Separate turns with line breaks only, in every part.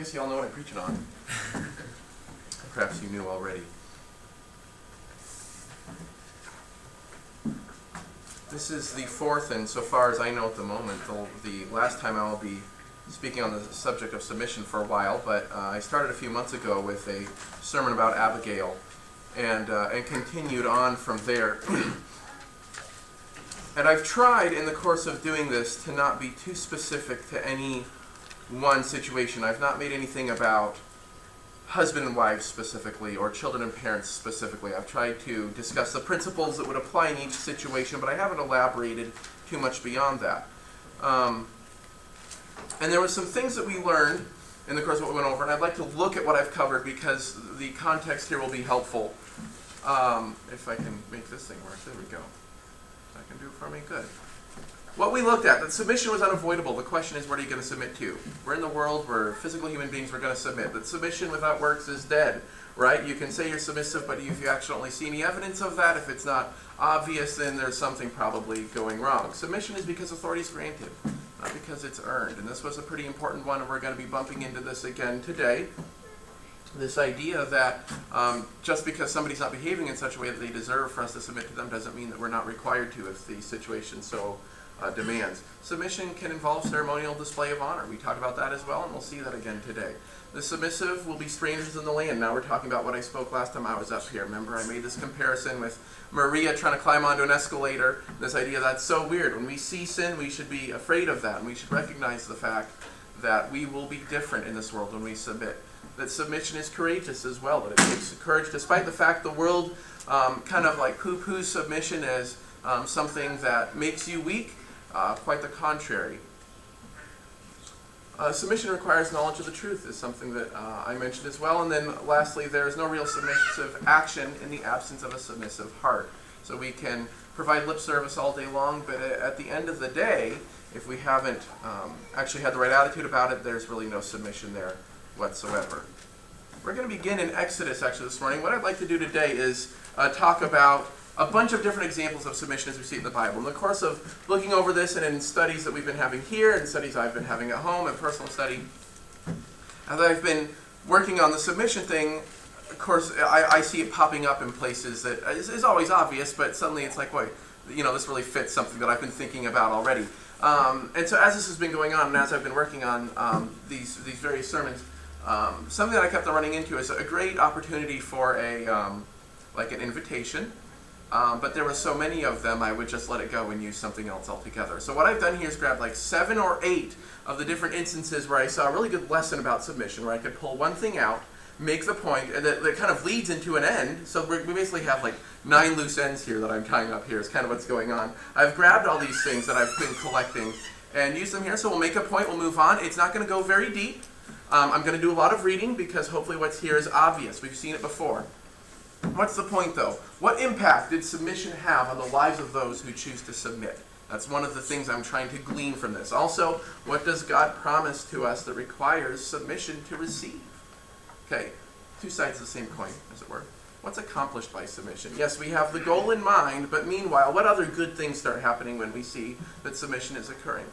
guess you all know what I'm preaching on. Perhaps you knew already. This is the fourth, and so far as I know at the moment, the last time I will be speaking on the subject of submission for a while, but I started a few months ago with a sermon about Abigail, and continued on from there. And I've tried in the course of doing this to not be too specific to any one situation. I've not made anything about husband and wives specifically, or children and parents specifically. I've tried to discuss the principles that would apply in each situation, but I haven't elaborated too much beyond that. And there were some things that we learned in the course of what we went over, and I'd like to look at what I've covered because the context here will be helpful. If I can make this thing work, there we go. That can do it for me, good. What we looked at, that submission was unavoidable. The question is, what are you going to submit to? We're in the world, we're physical human beings, we're going to submit. That submission without works is dead, right? You can say you're submissive, but if you actually don't see any evidence of that, if it's not obvious, then there's something probably going wrong. Submission is because authority is granted, not because it's earned. And this was a pretty important one, and we're going to be bumping into this again today. This idea that just because somebody's not behaving in such a way that they deserve for us to submit to them doesn't mean that we're not required to if the situation so demands. Submission can involve ceremonial display of honor. We talked about that as well, and we'll see that again today. The submissive will be strangers in the land. Now we're talking about what I spoke last time I was up here. Remember, I made this comparison with Maria trying to climb onto an escalator. This idea that's so weird. When we see sin, we should be afraid of that, and we should recognize the fact that we will be different in this world when we submit. That submission is courageous as well, that it takes courage, despite the fact the world kind of like poo-poos submission as something that makes you weak. Quite the contrary. Submission requires knowledge of the truth is something that I mentioned as well. And then lastly, there is no real submissive action in the absence of a submissive heart. So we can provide lip service all day long, but at the end of the day, if we haven't actually had the right attitude about it, there's really no submission there whatsoever. We're going to begin in Exodus actually this morning. What I'd like to do today is talk about a bunch of different examples of submission as we see it in the Bible. In the course of looking over this and in studies that we've been having here and studies I've been having at home and personal study, as I've been working on the submission thing, of course, I see it popping up in places that is always obvious, but suddenly it's like, wait, this really fits something that I've been thinking about already. And so as this has been going on and as I've been working on these various sermons, something that I kept on running into is a great opportunity for an invitation. But there were so many of them, I would just let it go and use something else altogether. So what I've done here is grab 7 or 8 of the different instances where I saw a really good lesson about submission, where I could pull one thing out, make the point, and that kind of leads into an end. So we basically have 9 loose ends here that I'm tying up here is kind of what's going on. I've grabbed all these things that I've been collecting and used them here. So we'll make a point, we'll move on. It's not going to go very deep. I'm going to do a lot of reading because hopefully what's here is obvious. We've seen it before. What's the point, though? What impact did submission have on the lives of those who choose to submit? That's one of the things I'm trying to glean from this. Also, what does God promise to us that requires submission to receive? Okay, 2 sides of the same coin, as it were. What's accomplished by submission? Yes, we have the goal in mind, but meanwhile, what other good things start happening when we see that submission is occurring?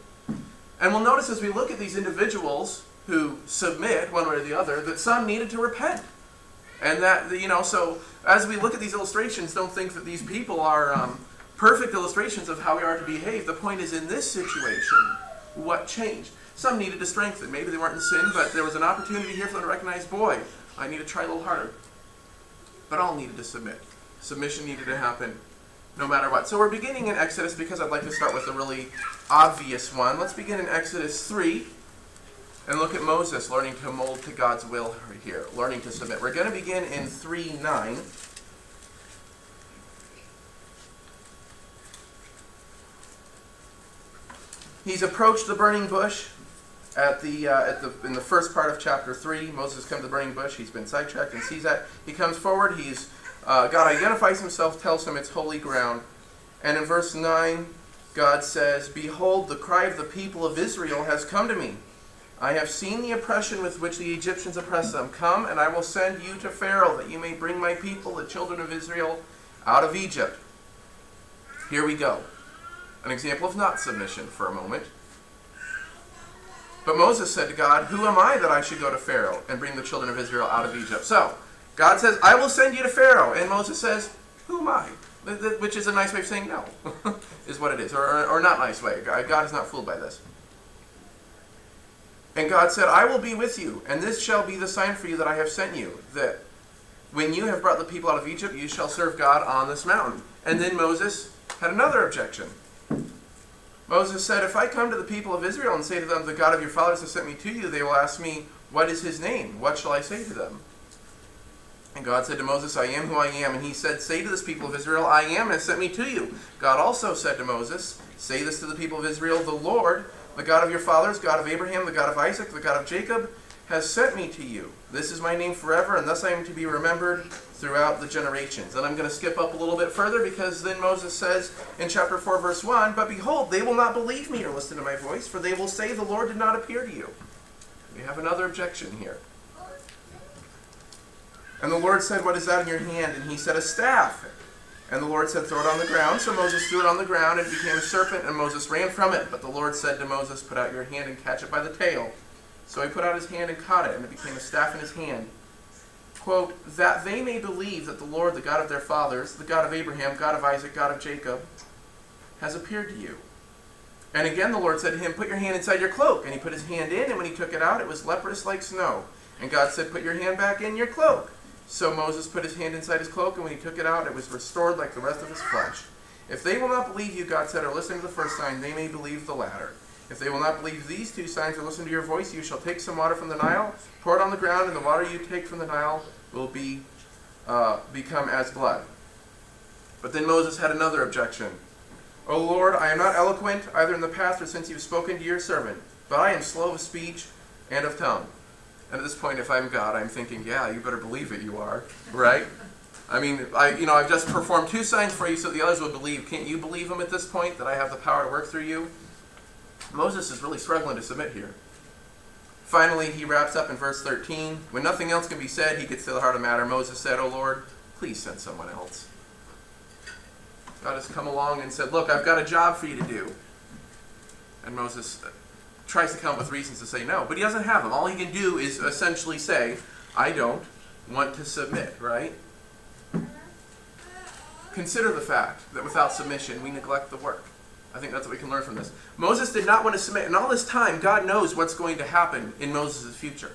And we'll notice as we look at these individuals who submit, one way or the other, that some needed to repent. And that, so as we look at these illustrations, don't think that these people are perfect illustrations of how we are to behave. The point is, in this situation, what changed? Some needed to strengthen. Maybe they weren't in sin, but there was an opportunity here for them to recognize, boy, I need to try a little harder. But all needed to submit. Submission needed to happen no matter what. So we're beginning in Exodus because I'd like to start with a really obvious one. Let's begin in Exodus 3. And look at Moses learning to mold to God's will here, learning to submit. We're going to begin in 3:9. He's approached the burning bush in the first part of chapter 3. Moses comes to the burning bush. He's been sidetracked and sees that. He comes forward. God identifies himself, tells him it's holy ground. And in verse 9, God says, "Behold, the cry of the people of Israel has come to me. I have seen the oppression with which the Egyptians oppress them. Come, and I will send you to Pharaoh, that you may bring my people, the children of Israel, out of Egypt." Here we go. An example of not submission for a moment. But Moses said to God, who am I that I should go to Pharaoh and bring the children of Israel out of Egypt? So, God says, I will send you to Pharaoh. And Moses says, who am I? Which is a nice way of saying no, is what it is. Or not nice way. God is not fooled by this. And God said, I will be with you, and this shall be the sign for you that I have sent you, that when you have brought the people out of Egypt, you shall serve God on this mountain. And then Moses had another objection. Moses said, if I come to the people of Israel and say to them, the God of your fathers has sent me to you, they will ask me, what is his name? What shall I say to them? And God said to Moses, I am who I am. And he said, say to this people of Israel, I am has sent me to you. God also said to Moses, say this to the people of Israel, the Lord, the God of your fathers, God of Abraham, the God of Isaac, the God of Jacob, has sent me to you. This is my name forever, and thus I am to be remembered throughout the generations. And I'm going to skip up a little bit further, because then Moses says in chapter 4, verse 1, but behold, they will not believe me or listen to my voice, for they will say, the Lord did not appear to you. We have another objection here. And the Lord said, what is that in your hand? And he said, a staff. And the Lord said, throw it on the ground. So Moses threw it on the ground, and it became a serpent, and Moses ran from it. But the Lord said to Moses, put out your hand and catch it by the tail. So he put out his hand and caught it, and it became a staff in his hand. Quote, that they may believe that the Lord, the God of their fathers, the God of Abraham, God of Isaac, God of Jacob, has appeared to you. And again the Lord said to him, put your hand inside your cloak. And he put his hand in, and when he took it out, it was leprous like snow. And God said, put your hand back in your cloak. So Moses put his hand inside his cloak, and when he took it out, it was restored like the rest of his flesh. If they will not believe you, God said, or listen to the first sign, they may believe the latter. If they will not believe these two signs or listen to your voice, you shall take some water from the Nile, pour it on the ground, and the water you take from the Nile will become as blood. But then Moses had another objection. O Lord, I am not eloquent, either in the past or since you have spoken to your servant, but I am slow of speech and of tongue. And at this point, if I'm God, I'm thinking, yeah, you better believe it, you are, right? I mean, I've just performed two signs for you so the others would believe. Can't you believe them at this point, that I have the power to work through you? Moses is really struggling to submit here. Finally, he wraps up in verse 13. When nothing else can be said, he gets to the heart of the matter. Moses said, O Lord, please send someone else. God has come along and said, look, I've got a job for you to do. And Moses tries to come up with reasons to say no, but he doesn't have them. All he can do is essentially say, I don't want to submit, right? Consider the fact that without submission, we neglect the work. I think that's what we can learn from this. Moses did not want to submit, and all this time, God knows what's going to happen in Moses' future.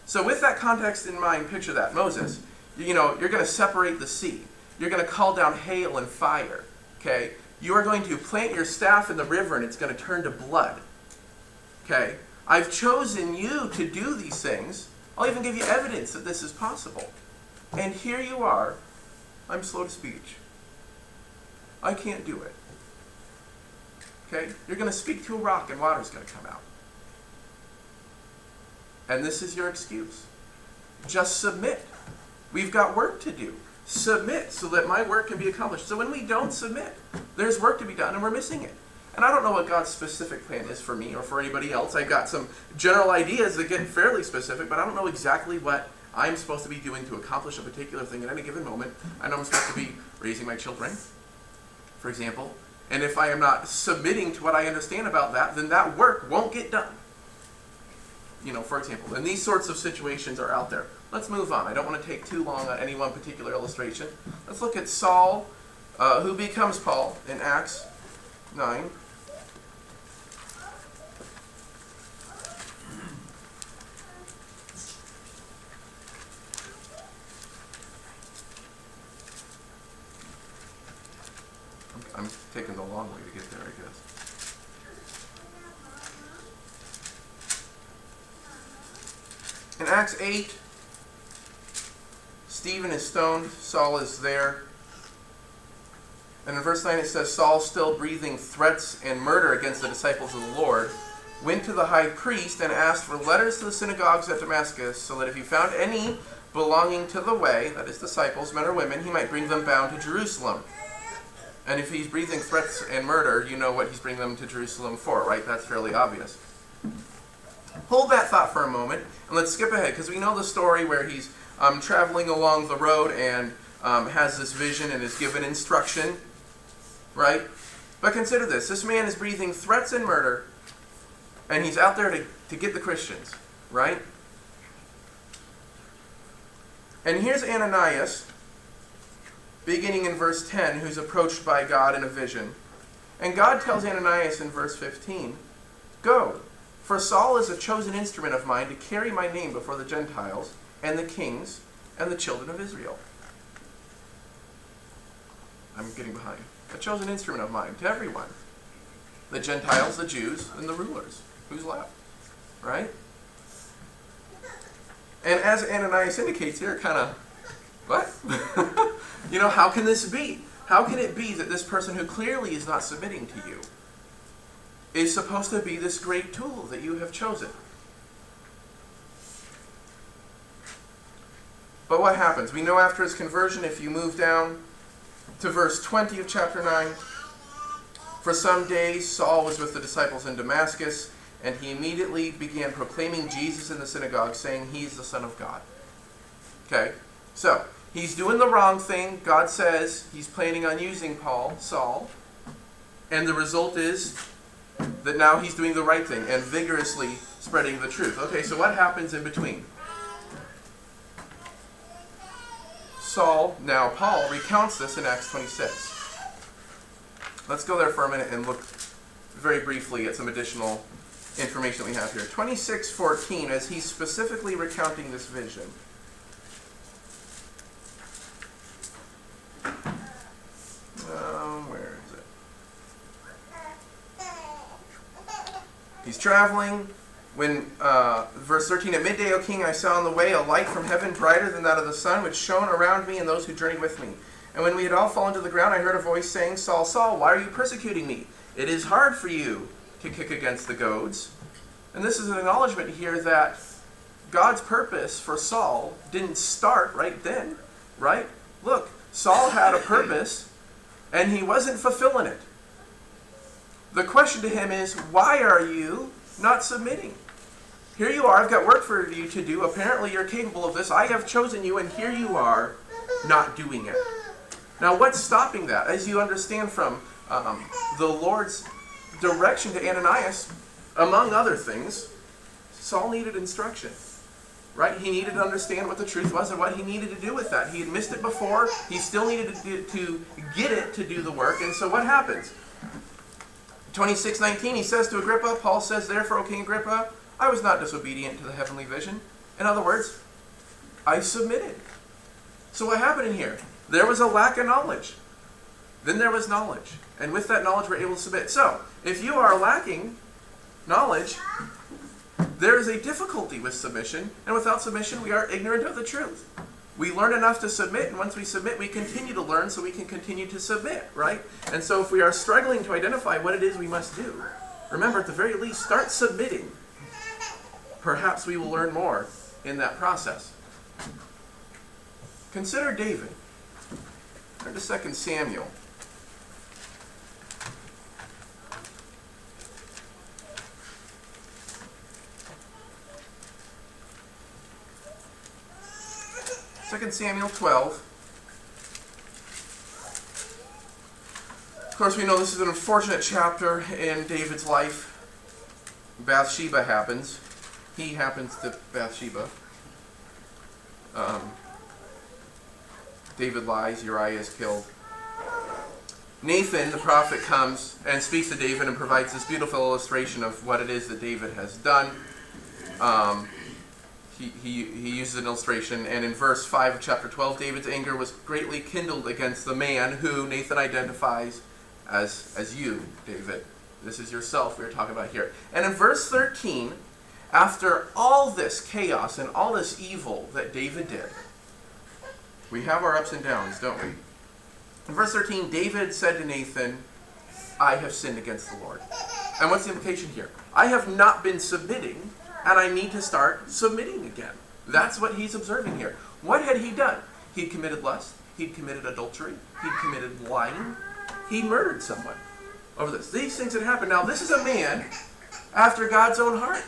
So with that context in mind, picture that. Moses, you're going to separate the sea. You're going to call down hail and fire, okay? You are going to plant your staff in the river, and it's going to turn to blood. Okay, I've chosen you to do these things. I'll even give you evidence that this is possible. And here you are. I'm slow to speech. I can't do it. Okay, you're going to speak to a rock and water's going to come out. And this is your excuse. Just submit. We've got work to do. Submit so that my work can be accomplished. So when we don't submit, there's work to be done and we're missing it. And I don't know what God's specific plan is for me or for anybody else. I've got some general ideas that get fairly specific, but I don't know exactly what I'm supposed to be doing to accomplish a particular thing at any given moment. I know I'm supposed to be raising my children, for example. And if I am not submitting to what I understand about that, then that work won't get done. For example. And these sorts of situations are out there. Let's move on. I don't want to take too long on any one particular illustration. Let's look at Saul, who becomes Paul in Acts 9. I'm taking the long way to get there, I guess. In Acts 8, Stephen is stoned. Saul is there. And in verse 9 it says, Saul, still breathing threats and murder against the disciples of the Lord, went to the high priest and asked for letters to the synagogues at Damascus, so that if he found any belonging to the way, that is disciples, men or women, he might bring them bound to Jerusalem. And if he's breathing threats and murder, you know what he's bringing them to Jerusalem for, right? That's fairly obvious. Hold that thought for a moment, and let's skip ahead, because we know the story where he's traveling along the road and has this vision and is given instruction, right? But consider this. This man is breathing threats and murder, And he's out there to get the Christians, right? And here's Ananias, beginning in verse 10, who's approached by God in a vision. And God tells Ananias in verse 15, "Go, for Saul is a chosen instrument of mine to carry my name before the Gentiles and the kings and the children of Israel." I'm getting behind. A chosen instrument of mine to everyone. The Gentiles, the Jews, and the rulers. Who's left? Right? And as Ananias indicates here, kind of, what? How can this be? How can it be that this person who clearly is not submitting to you is supposed to be this great tool that you have chosen? But what happens? We know after his conversion, if you move down to verse 20 of chapter 9, "For some days Saul was with the disciples in Damascus, and he immediately began proclaiming Jesus in the synagogue, saying, 'He is the Son of God.'" Okay, so he's doing the wrong thing. God says he's planning on using Saul, and the result is that now he's doing the right thing and vigorously spreading the truth. Okay, so what happens in between? Paul recounts this in Acts 26. Let's go there for a minute and look very briefly at some additional information that we have here. 26:14, as he's specifically recounting this vision. Where is it? He's traveling. Verse 13, "At midday, O king, I saw on the way a light from heaven brighter than that of the sun, which shone around me and those who journeyed with me. And when we had all fallen to the ground, I heard a voice saying, 'Saul, Saul, why are you persecuting me? It is hard for you to kick against the goads.'" And this is an acknowledgement here that God's purpose for Saul didn't start right then, right? Look, Saul had a purpose, and he wasn't fulfilling it. The question to him is, why are you not submitting? Here you are, I've got work for you to do. Apparently you're capable of this. I have chosen you, and here you are not doing it. Now, what's stopping that? As you understand from the Lord's direction to Ananias, among other things, Saul needed instruction, right? He needed to understand what the truth was and what he needed to do with that. He had missed it before. He still needed to get it to do the work. And so what happens? 26:19, he says to Agrippa, Paul says, "Therefore, O King Agrippa, I was not disobedient to the heavenly vision." In other words, I submitted. So what happened in here? There was a lack of knowledge. Then there was knowledge. And with that knowledge, we're able to submit. So, if you are lacking knowledge, there is a difficulty with submission. And without submission, we are ignorant of the truth. We learn enough to submit, and once we submit, we continue to learn so we can continue to submit, right? And so if we are struggling to identify what it is we must do, remember, at the very least, start submitting. Perhaps we will learn more in that process. Consider David. Turn to 2 Samuel. Second Samuel 12. Of course, we know this is an unfortunate chapter in David's life. Bathsheba happens. He happens to Bathsheba. David lies, Uriah is killed. Nathan, the prophet, comes and speaks to David and provides this beautiful illustration of what it is that David has done. He uses an illustration, and in verse 5 of chapter 12, David's anger was greatly kindled against the man who Nathan identifies as you, David. This is yourself we're talking about here. And in verse 13, after all this chaos and all this evil that David did, we have our ups and downs, don't we? In verse 13, David said to Nathan, "I have sinned against the Lord." And what's the implication here? I have not been submitting, and I need to start submitting again. That's what he's observing here. What had he done? He'd committed lust. He'd committed adultery. He'd committed lying. He murdered someone over this. These things had happened. Now, this is a man after God's own heart.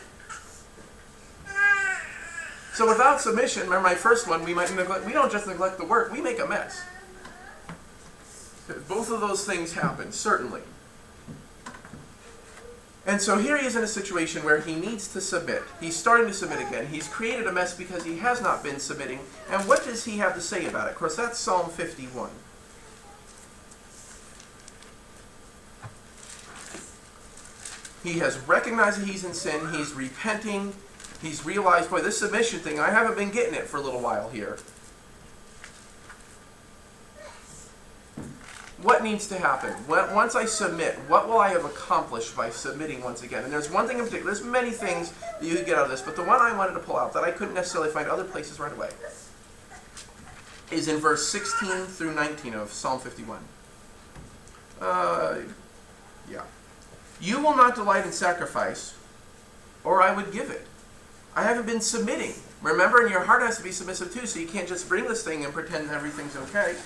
So without submission, remember my first one, we don't just neglect the work, we make a mess. Both of those things happen, certainly. And so here he is in a situation where he needs to submit. He's starting to submit again. He's created a mess because he has not been submitting. And what does he have to say about it? Of course, that's Psalm 51. He has recognized that he's in sin. He's repenting. He's realized, boy, this submission thing, I haven't been getting it for a little while here. What needs to happen? Once I submit, what will I have accomplished by submitting once again? And there's one thing in particular. There's many things that you could get out of this, but the one I wanted to pull out that I couldn't necessarily find other places right away is in verse 16 through 19 of Psalm 51. You will not delight in sacrifice, or I would give it. I haven't been submitting. Remember, and your heart has to be submissive too, so you can't just bring this thing and pretend everything's okay.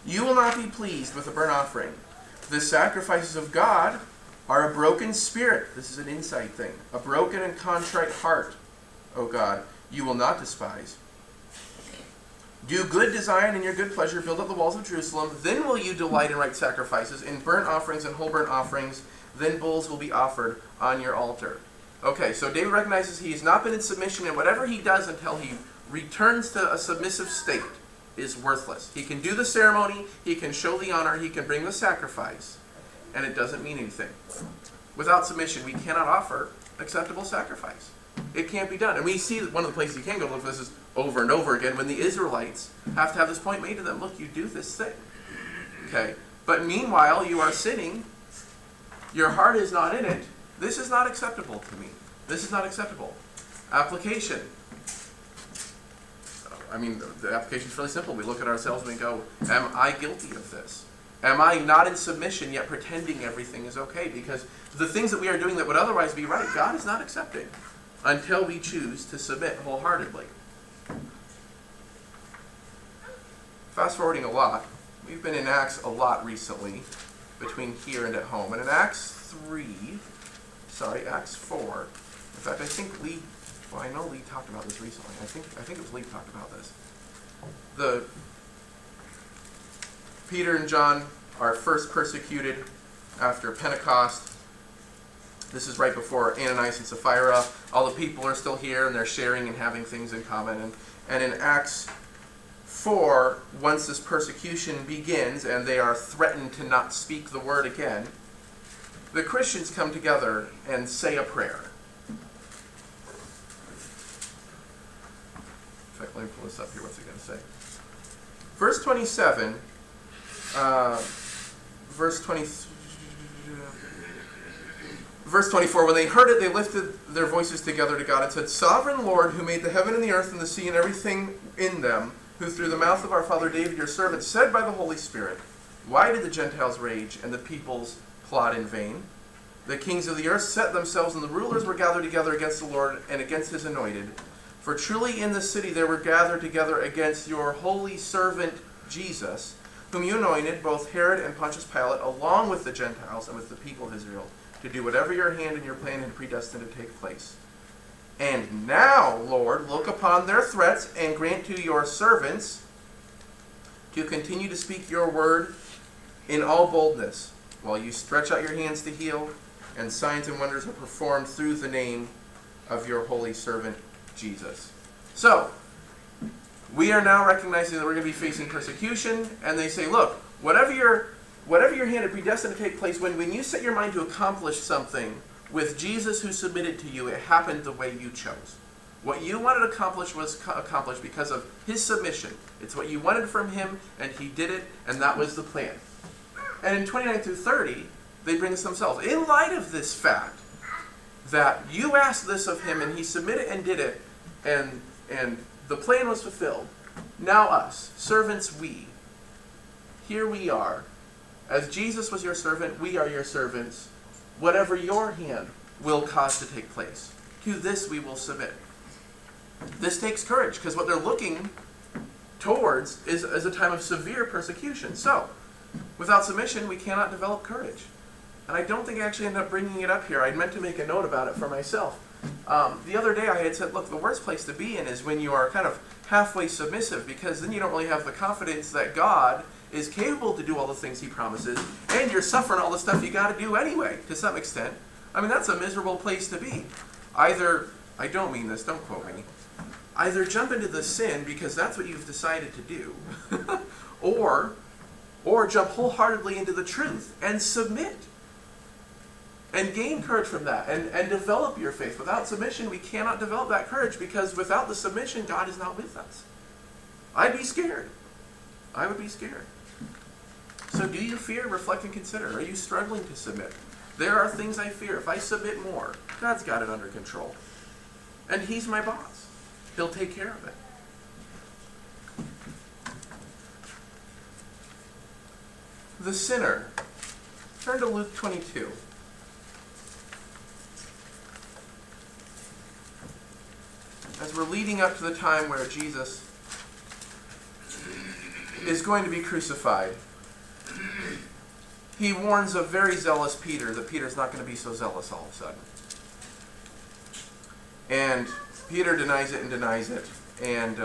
You will not be pleased with a burnt offering. The sacrifices of God are a broken spirit. This is an insight thing. A broken and contrite heart, O God, you will not despise. Do good design in your good pleasure, build up the walls of Jerusalem. Then will you delight in right sacrifices, in burnt offerings and whole burnt offerings. Then bulls will be offered on your altar. Okay, so David recognizes he has not been in submission, and whatever he does until he returns to a submissive state is worthless. He can do the ceremony, he can show the honor, he can bring the sacrifice, and it doesn't mean anything. Without submission, we cannot offer acceptable sacrifice. It can't be done. And we see that one of the places you can go to look for this is over and over again when the Israelites have to have this point made to them. Look, you do this thing. Okay? But meanwhile, you are sinning. Your heart is not in it. This is not acceptable to me. This is not acceptable. Application. I mean, the application is really simple. We look at ourselves and we go, am I guilty of this? Am I not in submission yet pretending everything is okay? Because the things that we are doing that would otherwise be right, God is not accepting until we choose to submit wholeheartedly. Fast forwarding a lot, we've been in Acts a lot recently between here and at home. And in Acts 4, in fact, I think Lee, well, I know Lee talked about this recently. I think it was Lee talked about this. Peter and John are first persecuted after Pentecost. This is right before Ananias and Sapphira. All the people are still here and they're sharing and having things in common. And in Acts 4, once this persecution begins and they are threatened to not speak the word again, the Christians come together and say a prayer. In fact, let me pull this up here. What's it going to say? Verse 27, Verse 24, when they heard it, they lifted their voices together to God and said, Sovereign Lord, who made the heaven and the earth and the sea and everything in them, who through the mouth of our father David, your servant, said by the Holy Spirit, why did the Gentiles rage and the peoples plot in vain? The kings of the earth set themselves, and the rulers were gathered together against the Lord and against his anointed. For truly in the city they were gathered together against your holy servant Jesus, whom you anointed, both Herod and Pontius Pilate, along with the Gentiles and with the people of Israel, to do whatever your hand and your plan had predestined to take place. And now, Lord, look upon their threats and grant to your servants to continue to speak your word in all boldness, while you stretch out your hands to heal, and signs and wonders are performed through the name of your holy servant Jesus. So, we are now recognizing that we're going to be facing persecution, and they say, look, whatever your hand had predestined to take place, when you set your mind to accomplish something with Jesus who submitted to you, it happened the way you chose. What you wanted to accomplish was accomplished because of his submission. It's what you wanted from him, and he did it, and that was the plan. And in 29 through 30, they bring this themselves. In light of this fact, that you asked this of him, and he submitted and did it, and the plan was fulfilled. Now us, servants we, here we are. As Jesus was your servant, we are your servants. Whatever your hand will cause to take place, to this we will submit. This takes courage, because what they're looking towards is a time of severe persecution. So, without submission, we cannot develop courage. And I don't think I actually ended up bringing it up here. I meant to make a note about it for myself. The other day I had said, look, the worst place to be in is when you are kind of halfway submissive, because then you don't really have the confidence that God is capable to do all the things he promises, and you're suffering all the stuff you got to do anyway, to some extent. I mean, that's a miserable place to be. Either, I don't mean this, don't quote me, either jump into the sin because that's what you've decided to do, or jump wholeheartedly into the truth and submit. And gain courage from that and develop your faith. Without submission, we cannot develop that courage, because without the submission, God is not with us. I'd be scared. I would be scared. So do you fear? Reflect and consider. Are you struggling to submit? There are things I fear. If I submit more, God's got it under control. And He's my boss. He'll take care of it. The sinner. Turn to Luke 22. As we're leading up to the time where Jesus is going to be crucified, He warns a very zealous Peter that Peter's not going to be so zealous all of a sudden. And Peter denies it and denies it. And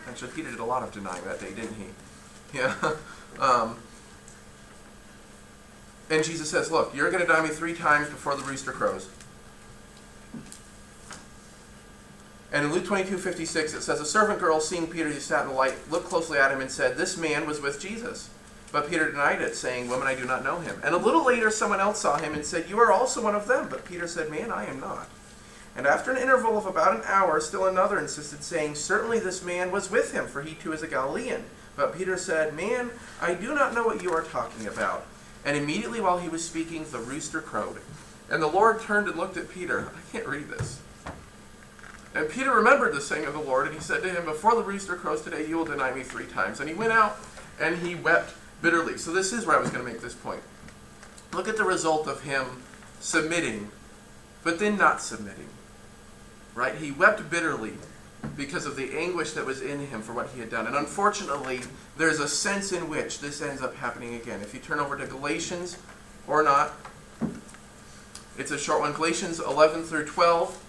actually, Peter did a lot of denying that day, didn't he? Yeah. And Jesus says, look, you're going to deny me 3 times before the rooster crows. And in Luke 22:56, it says, a servant girl, seeing Peter as he sat in the light, looked closely at him and said, this man was with Jesus. But Peter denied it, saying, woman, I do not know him. And a little later, someone else saw him and said, you are also one of them. But Peter said, man, I am not. And after an interval of about an hour, still another insisted, saying, certainly this man was with him, for he too is a Galilean. But Peter said, man, I do not know what you are talking about. And immediately while he was speaking, the rooster crowed. And the Lord turned and looked at Peter. I can't read this. And Peter remembered the saying of the Lord, and he said to him, before the rooster crows today, you will deny me 3 times. And he went out, and he wept bitterly. So this is where I was going to make this point. Look at the result of him submitting, but then not submitting. Right? He wept bitterly because of the anguish that was in him for what he had done. And unfortunately, there's a sense in which this ends up happening again. If you turn over to Galatians, or not, it's a short one. Galatians 11 through 12.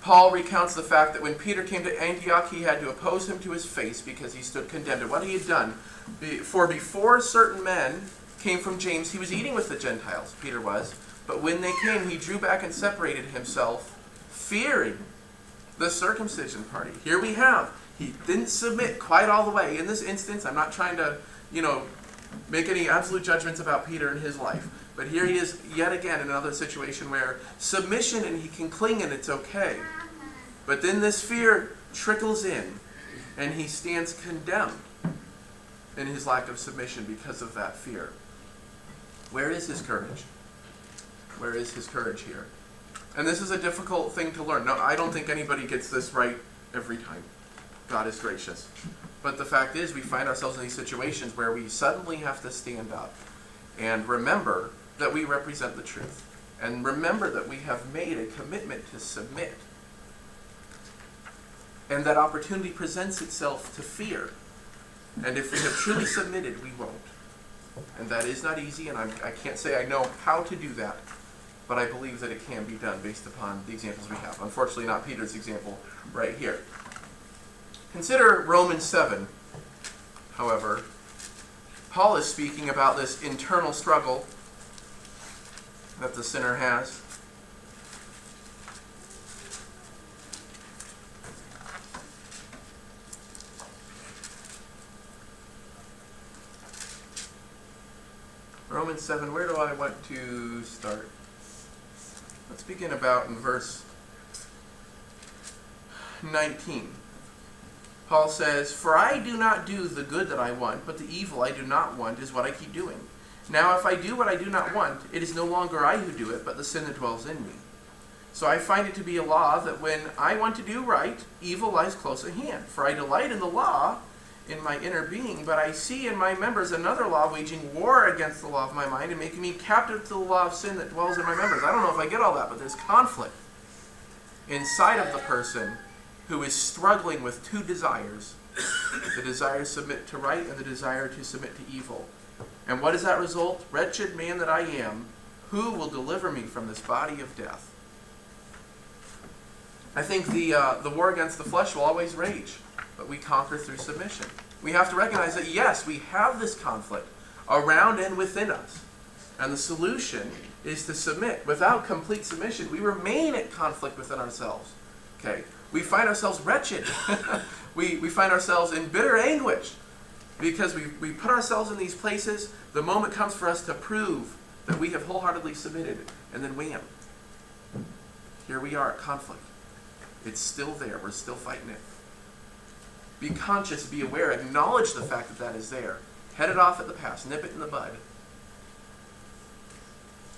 Paul recounts the fact that when Peter came to Antioch, he had to oppose him to his face because he stood condemned. And what he had done, for before certain men came from James, he was eating with the Gentiles, Peter was. But when they came, he drew back and separated himself, fearing the circumcision party. Here we have, he didn't submit quite all the way. In this instance, I'm not trying to, make any absolute judgments about Peter and his life. But here he is yet again in another situation where submission, and he can cling and it's okay. But then this fear trickles in, and he stands condemned in his lack of submission because of that fear. Where is his courage? Where is his courage here? And this is a difficult thing to learn. No, I don't think anybody gets this right every time. God is gracious. But the fact is, we find ourselves in these situations where we suddenly have to stand up and remember that we represent the truth. And remember that we have made a commitment to submit. And that opportunity presents itself to fear. And if we have truly submitted, we won't. And that is not easy, and I can't say I know how to do that, but I believe that it can be done based upon the examples we have. Unfortunately, not Peter's example right here. Consider Romans 7, however. Paul is speaking about this internal struggle that the sinner has. Romans 7, where do I want to start? Let's begin about in verse 19. Paul says, for I do not do the good that I want, but the evil I do not want is what I keep doing. Now if I do what I do not want, it is no longer I who do it, but the sin that dwells in me. So I find it to be a law that when I want to do right, evil lies close at hand. For I delight in the law in my inner being, but I see in my members another law waging war against the law of my mind and making me captive to the law of sin that dwells in my members. I don't know if I get all that, but there's conflict inside of the person who is struggling with 2 desires. The desire to submit to right and the desire to submit to evil. And what is that result? Wretched man that I am, who will deliver me from this body of death? I think the war against the flesh will always rage, but we conquer through submission. We have to recognize that, yes, we have this conflict around and within us. And the solution is to submit. Without complete submission, we remain at conflict within ourselves. Okay? We find ourselves wretched. we find ourselves in bitter anguish because we put ourselves in these places. The moment comes for us to prove that we have wholeheartedly submitted, and then wham, here we are at conflict. It's still there. We're still fighting it. Be conscious, be aware, acknowledge the fact that that is there. Head it off at the pass, nip it in the bud.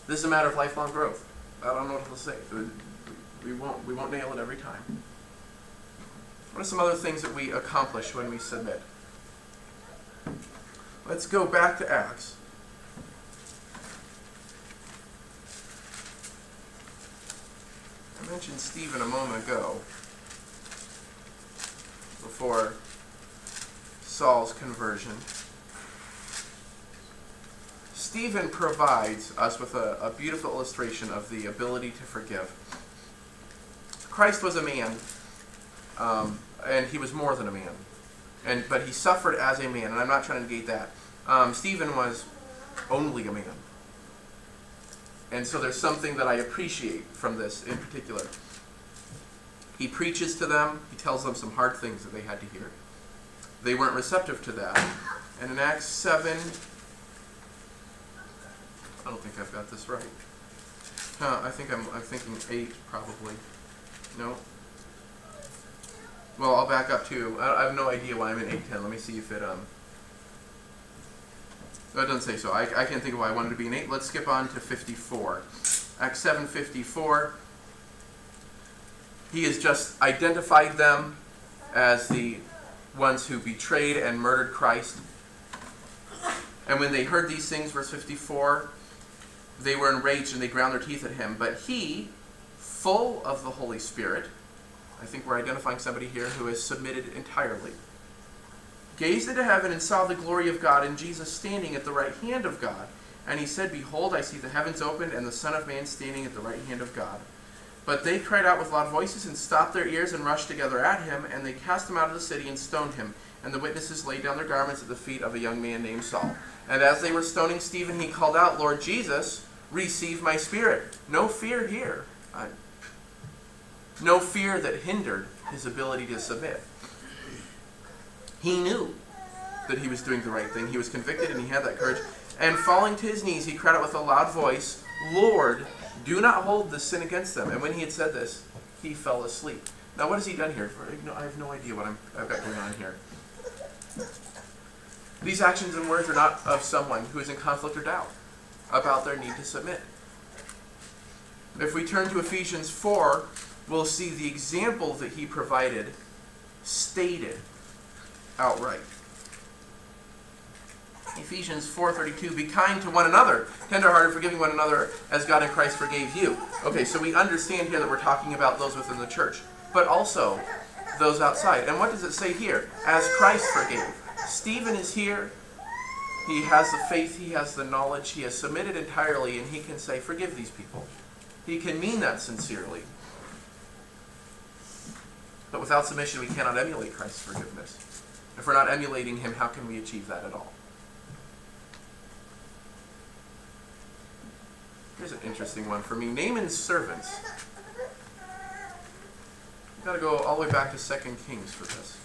This is a matter of lifelong growth. I don't know what to say. We won't nail it every time. What are some other things that we accomplish when we submit? Let's go back to Acts. I mentioned Stephen a moment ago, before Saul's conversion. Stephen provides us with a beautiful illustration of the ability to forgive. Christ was a man, and he was more than a man, but he suffered as a man, and I'm not trying to negate that. Stephen was only a man. And so there's something that I appreciate from this in particular. He preaches to them. He tells them some hard things that they had to hear. They weren't receptive to that. And in Acts 7, I don't think I've got this right. I think I'm thinking 8 probably. No. Well, I'll back up too. I have no idea why I'm in 8:10. Let me see if it No, it doesn't say so. I can't think of why I wanted to be in 8. Let's skip on to 54. Acts 7:54. He has just identified them as the ones who betrayed and murdered Christ. And when they heard these things, verse 54, they were enraged and they ground their teeth at him. But he, full of the Holy Spirit, I think we're identifying somebody here who has submitted entirely, gazed into heaven and saw the glory of God and Jesus standing at the right hand of God. And he said, Behold, I see the heavens opened and the Son of Man standing at the right hand of God. But they cried out with loud voices and stopped their ears and rushed together at him, and they cast him out of the city and stoned him. And the witnesses laid down their garments at the feet of a young man named Saul. And as they were stoning Stephen, he called out, Lord Jesus, receive my spirit. No fear here. No fear that hindered his ability to submit. He knew that he was doing the right thing. He was convicted and he had that courage. And falling to his knees, he cried out with a loud voice, Lord, do not hold this sin against them. And when he had said this, he fell asleep. Now what has he done here? I have no idea what I've got going on here. These actions and words are not of someone who is in conflict or doubt about their need to submit. If we turn to Ephesians 4, we'll see the example that he provided stated outright. Ephesians 4:32, be kind to one another, tenderhearted, forgiving one another as God in Christ forgave you. Okay, so we understand here that we're talking about those within the church, but also those outside. And what does it say here? As Christ forgave. Stephen is here. He has the faith, he has the knowledge, he has submitted entirely, and he can say, forgive these people. He can mean that sincerely. But without submission, we cannot emulate Christ's forgiveness. If we're not emulating him, how can we achieve that at all? Here's an interesting one for me. Naaman's servants. We've got to go all the way back to 2 Kings for this.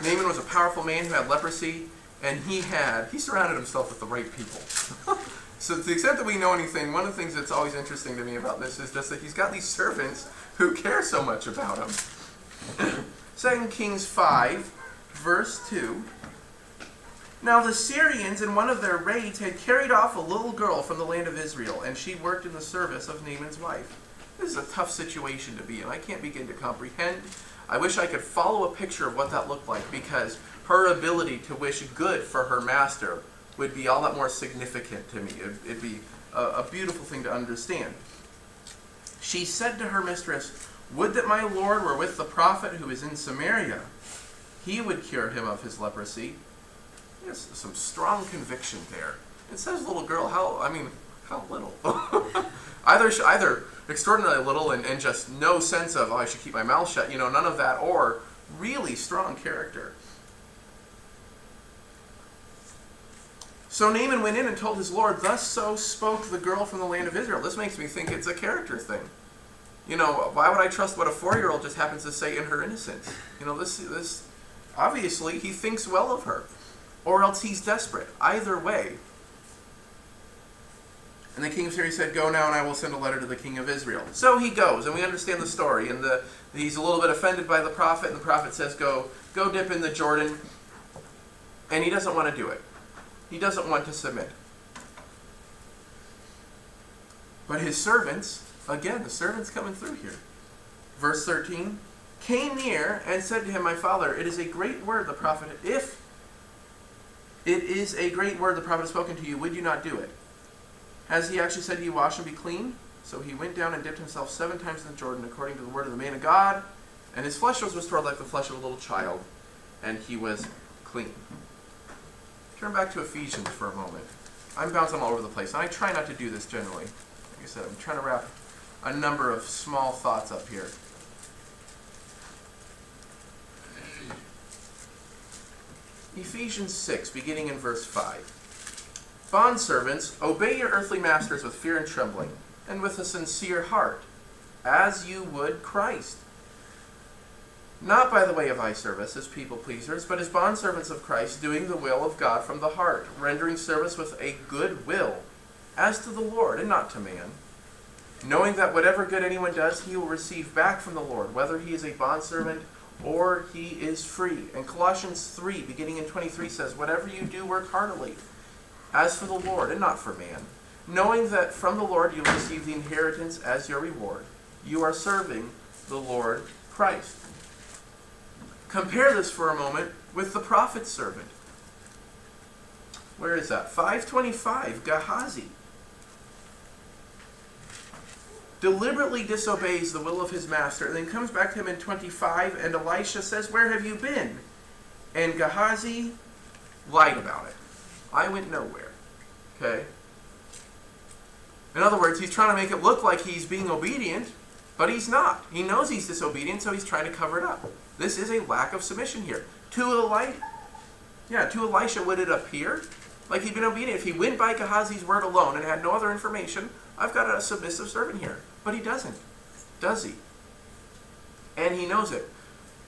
Naaman was a powerful man who had leprosy, and he surrounded himself with the right people. So to the extent that we know anything, one of the things that's always interesting to me about this is just that he's got these servants who care so much about him. 2 Kings 5, verse 2. Now the Syrians in one of their raids had carried off a little girl from the land of Israel, and she worked in the service of Naaman's wife. This is a tough situation to be in. I can't begin to comprehend. I wish I could follow a picture of what that looked like, because her ability to wish good for her master would be all that more significant to me. It'd be a beautiful thing to understand. She said to her mistress, would that my Lord were with the prophet who is in Samaria. He would cure him of his leprosy. There's some strong conviction there. It says little girl, how little? either extraordinarily little and just no sense of, I should keep my mouth shut, none of that, or really strong character. So Naaman went in and told his Lord, "Thus so spoke the girl from the land of Israel." This makes me think it's a character thing. Why would I trust what a 4-year-old just happens to say in her innocence? This obviously he thinks well of her, or else he's desperate. Either way. And the king of Syria said, "Go now, and I will send a letter to the king of Israel." So he goes, and we understand the story. And he's a little bit offended by the prophet, and the prophet says, "Go dip in the Jordan." And he doesn't want to do it. He doesn't want to submit. But his servants, again, the servants coming through here. Verse 13, came near and said to him, "My father, it is a great word the prophet, if it is a great word the prophet has spoken to you, would you not do it? Has he actually said to you, wash and be clean?" So he went down and dipped himself 7 times in the Jordan, according to the word of the man of God, and his flesh was restored like the flesh of a little child, and he was clean. Turn back to Ephesians for a moment. I'm bouncing all over the place, and I try not to do this generally. Like I said, I'm trying to wrap a number of small thoughts up here. Ephesians 6, beginning in verse 5. "Bondservants, obey your earthly masters with fear and trembling, and with a sincere heart, as you would Christ. Not by the way of eye service as people pleasers, but as bondservants of Christ, doing the will of God from the heart, rendering service with a good will, as to the Lord and not to man, knowing that whatever good anyone does, he will receive back from the Lord, whether he is a bondservant or he is free." And Colossians 3, beginning in 23 says, "Whatever you do, work heartily, as for the Lord and not for man, knowing that from the Lord you will receive the inheritance as your reward. You are serving the Lord Christ." Compare this for a moment with the prophet's servant. Where is that? 525, Gehazi deliberately disobeys the will of his master, and then comes back to him in 25, and Elisha says, "Where have you been?" And Gehazi lied about it. "I went nowhere." Okay? In other words, he's trying to make it look like he's being obedient, but he's not. He knows he's disobedient, so he's trying to cover it up. This is a lack of submission here. To Elisha would it appear like he'd been obedient. If he went by Gehazi's word alone and had no other information, I've got a submissive servant here. But he doesn't, does he? And he knows it.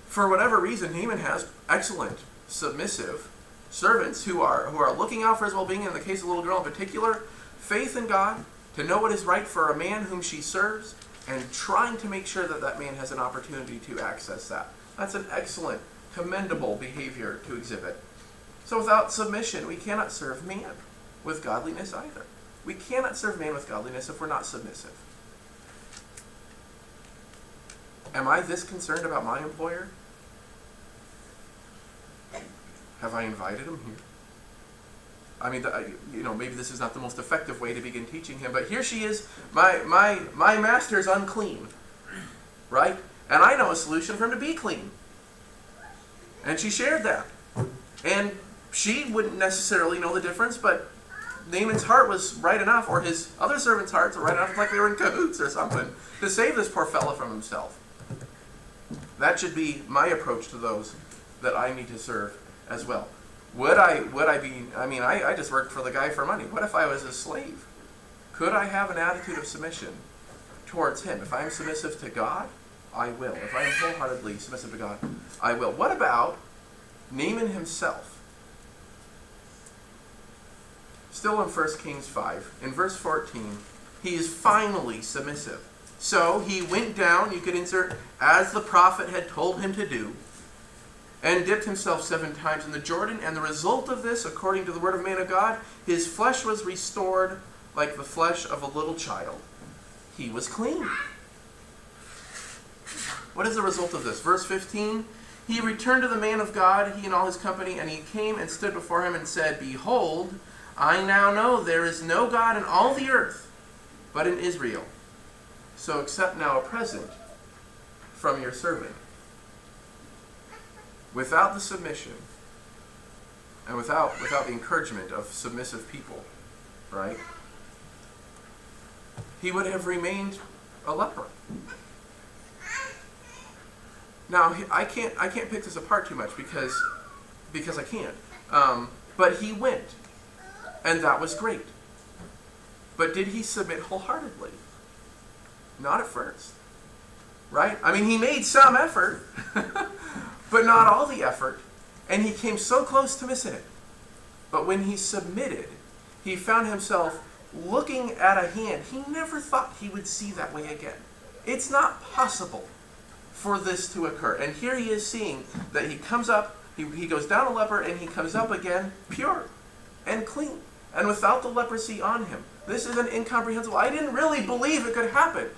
For whatever reason, Naaman has excellent, submissive servants who are looking out for his well-being. In the case of the little girl in particular, faith in God, to know what is right for a man whom she serves, and trying to make sure that that man has an opportunity to access that. That's an excellent, commendable behavior to exhibit. So without submission, we cannot serve man with godliness either. We cannot serve man with godliness if we're not submissive. Am I this concerned about my employer? Have I invited him here? I mean, maybe this is not the most effective way to begin teaching him, but here she is, my master's unclean, right? And I know a solution for him to be clean. And she shared that. And she wouldn't necessarily know the difference, but Naaman's heart was right enough, or his other servants' hearts were right enough, like they were in cahoots or something, to save this poor fella from himself. That should be my approach to those that I need to serve as well. Would I be, I just worked for the guy for money. What if I was a slave? Could I have an attitude of submission towards him? If I'm submissive to God, I will. If I am wholeheartedly submissive to God, I will. What about Naaman himself? Still in 1 Kings 5, in verse 14, he is finally submissive. So he went down, you could insert, as the prophet had told him to do, and dipped himself 7 times in the Jordan, and the result of this, according to the word of man of God, his flesh was restored like the flesh of a little child. He was clean. What is the result of this? Verse 15, he returned to the man of God, he and all his company, and he came and stood before him and said, "Behold, I now know there is no God in all the earth, but in Israel. So accept now a present from your servant." Without the submission, and without the encouragement of submissive people, right, he would have remained a leper. Now, I can't pick this apart too much because I can't. But he went. And that was great. But did he submit wholeheartedly? Not at first. Right? I mean, he made some effort, but not all the effort. And he came so close to missing it. But when he submitted, he found himself looking at a hand he never thought he would see that way again. It's not possible for this to occur. And here he is seeing that he comes up, he goes down a leper, and he comes up again pure and clean and without the leprosy on him. This is an incomprehensible. I didn't really believe it could happen.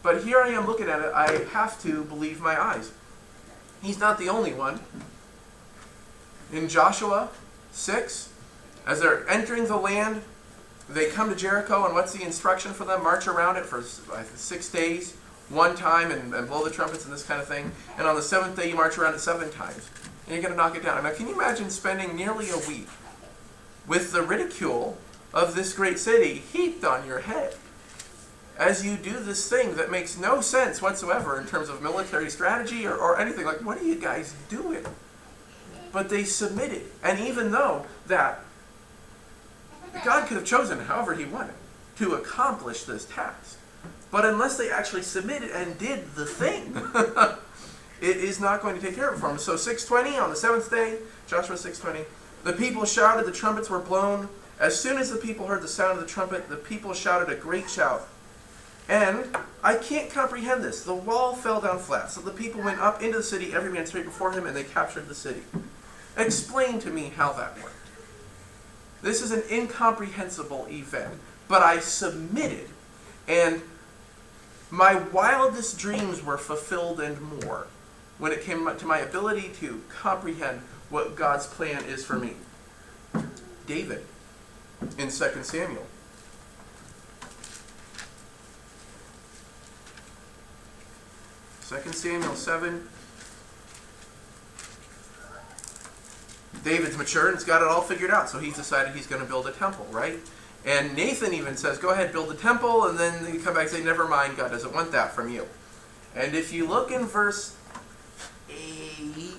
But here I am looking at it. I have to believe my eyes. He's not the only one. In Joshua 6, as they're entering the land, they come to Jericho, and what's the instruction for them? March around it for 6 days, one time, and blow the trumpets and this kind of thing. And on the 7th day, you march around it 7 times. And you're going to knock it down. Now, can you imagine spending nearly a week with the ridicule of this great city heaped on your head as you do this thing that makes no sense whatsoever in terms of military strategy or anything? Like, what are you guys doing? But they submitted. And even though that God could have chosen however he wanted to accomplish this task, but unless they actually submitted and did the thing, it is not going to take care of it for them. So 6:20 on the 7th day, Joshua 6:20, the people shouted, the trumpets were blown. As soon as the people heard the sound of the trumpet, the people shouted a great shout. And I can't comprehend this. The wall fell down flat. So the people went up into the city, every man straight before him, and they captured the city. Explain to me how that worked. This is an incomprehensible event. But I submitted, and my wildest dreams were fulfilled and more when it came to my ability to comprehend what God's plan is for me. David, in 2 Samuel. Second Samuel 7. David's mature and he's got it all figured out, so he's decided he's going to build a temple, right? And Nathan even says, go ahead, build a temple, and then they come back and say, never mind, God doesn't want that from you. And if you look in verse 8,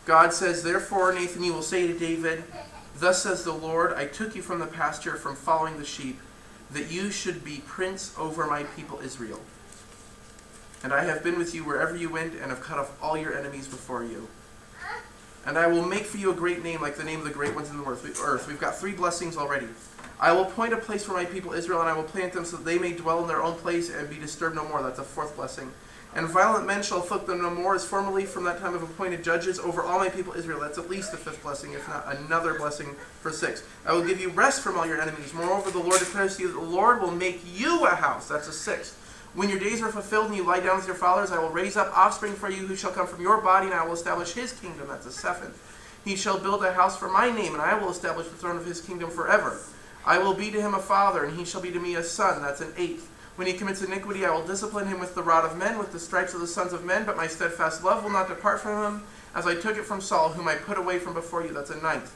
God says, therefore, Nathan, you will say to David, thus says the Lord, I took you from the pasture, from following the sheep, that you should be prince over my people Israel. And I have been with you wherever you went, and have cut off all your enemies before you. And I will make for you a great name, like the name of the great ones in the earth. We've got 3 blessings already. I will appoint a place for my people Israel, and I will plant them so that they may dwell in their own place and be disturbed no more. That's a 4th blessing. And violent men shall afflict them no more, as formerly from that time have appointed judges over all my people Israel. That's at least the 5th blessing, if not another blessing for 6. I will give you rest from all your enemies. Moreover, the Lord declares to you that the Lord will make you a house. That's a 6th. When your days are fulfilled and you lie down with your fathers, I will raise up offspring for you who shall come from your body, and I will establish his kingdom. That's a 7th. He shall build a house for my name, and I will establish the throne of his kingdom forever. I will be to him a father, and he shall be to me a son. That's an 8th. When he commits iniquity, I will discipline him with the rod of men, with the stripes of the sons of men, but my steadfast love will not depart from him, as I took it from Saul, whom I put away from before you. That's a 9th.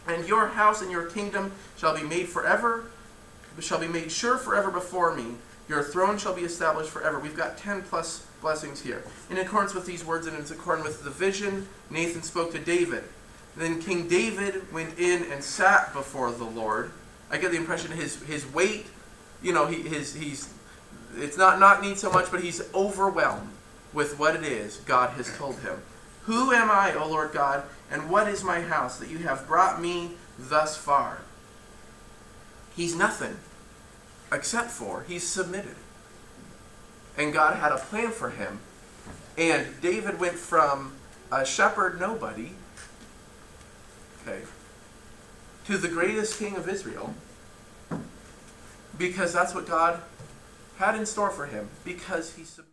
And your house and your kingdom shall be made forever, shall be made sure forever before me. Your throne shall be established forever. We've got 10 plus blessings here. In accordance with these words and in accordance with the vision, Nathan spoke to David. Then King David went in and sat before the Lord. I get the impression his weight, you know, he's it's not need so much, but he's overwhelmed with what it is God has told him. Who am I, O Lord God, and what is my house that you have brought me thus far? He's nothing except for he's submitted. And God had a plan for him. And David went from a shepherd nobody, okay, to the greatest king of Israel, because that's what God had in store for him, because he submitted.